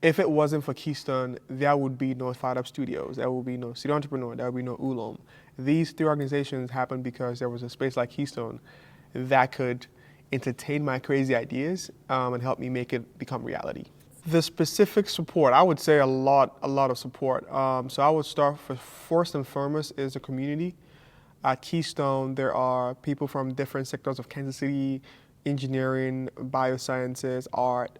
If it wasn't for Keystone, there would be no Firedup Studios, there would be no City Entrepreneur, there would be no ULOM. These three organizations happened because there was a space like Keystone that could entertain my crazy ideas and help me make it become reality. The specific support, I would say a lot of support. So I would start first and foremost is the community. At Keystone, there are people from different sectors of Kansas City, engineering, biosciences, art,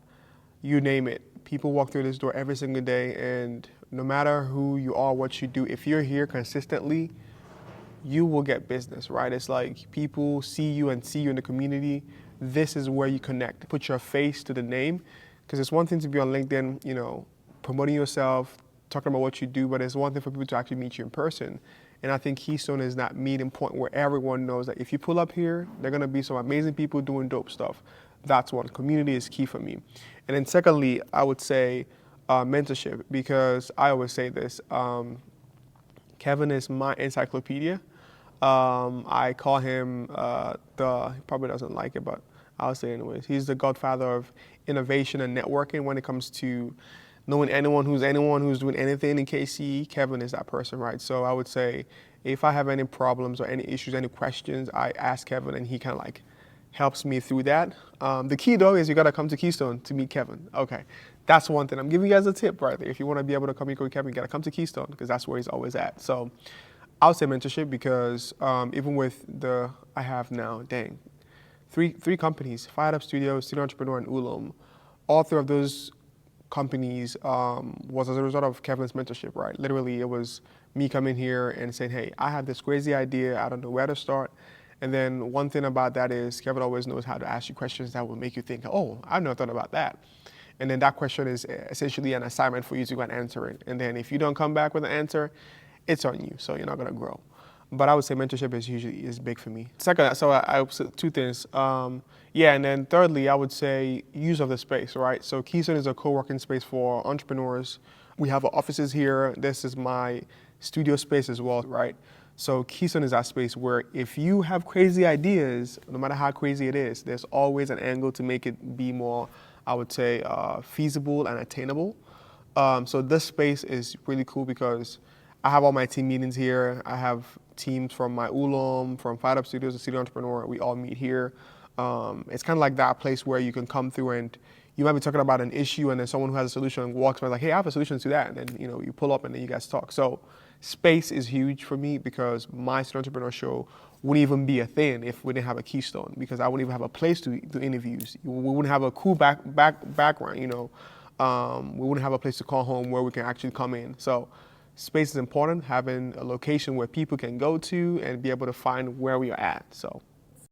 you name it. People walk through this door every single day, and no matter who you are, what you do, if you're here consistently, you will get business, right? It's like people see you and see you in the community. This is where you connect. Put your face to the name, because it's one thing to be on LinkedIn, promoting yourself, talking about what you do, but it's one thing for people to actually meet you in person. And I think Keystone is that meeting point where everyone knows that if you pull up here, there are gonna be some amazing people doing dope stuff. That's one. Community is key for me. And then secondly, I would say mentorship, because I always say this, Kevin is my encyclopedia. I call him he probably doesn't like it, but I'll say anyways. He's the godfather of innovation and networking when it comes to knowing anyone who's doing anything in KC. Kevin is that person, right? So I would say if I have any problems or any issues, any questions, I ask Kevin and he kind of like helps me through that. The key though is you gotta come to Keystone to meet Kevin. Okay, that's one thing. I'm giving you guys a tip right there. If you wanna be able to communicate with Kevin, you gotta come to Keystone because that's where he's always at. So I would say mentorship because even with I have now, three companies, Firedup Studios, City Entrepreneur, and ULOM. All three of those companies was as a result of Kevin's mentorship, right? Literally, it was me coming here and saying, hey, I have this crazy idea, I don't know where to start. And then one thing about that is Kevin always knows how to ask you questions that will make you think, oh, I've never thought about that. And then that question is essentially an assignment for you to go and answer it. And then if you don't come back with an answer, it's on you, so you're not gonna grow. But I would say mentorship is big for me. Second, so I would say two things. And then thirdly, I would say use of the space, right? So Keystone is a co-working space for entrepreneurs. We have offices here. This is my studio space as well, right? So Keystone is that space where if you have crazy ideas, no matter how crazy it is, there's always an angle to make it be more, I would say, feasible and attainable. So this space is really cool because I have all my team meetings here. I have teams from my ULOM, from Firedup Studios, and City Entrepreneur. We all meet here. It's kind of like that place where you can come through and you might be talking about an issue and then someone who has a solution walks by like, hey, I have a solution to that. And then you pull up and then you guys talk. So space is huge for me because my City Entrepreneur show wouldn't even be a thing if we didn't have a Keystone because I wouldn't even have a place to do interviews. We wouldn't have a cool background, we wouldn't have a place to call home where we can actually come in. So space is important, having a location where people can go to and be able to find where we are at. So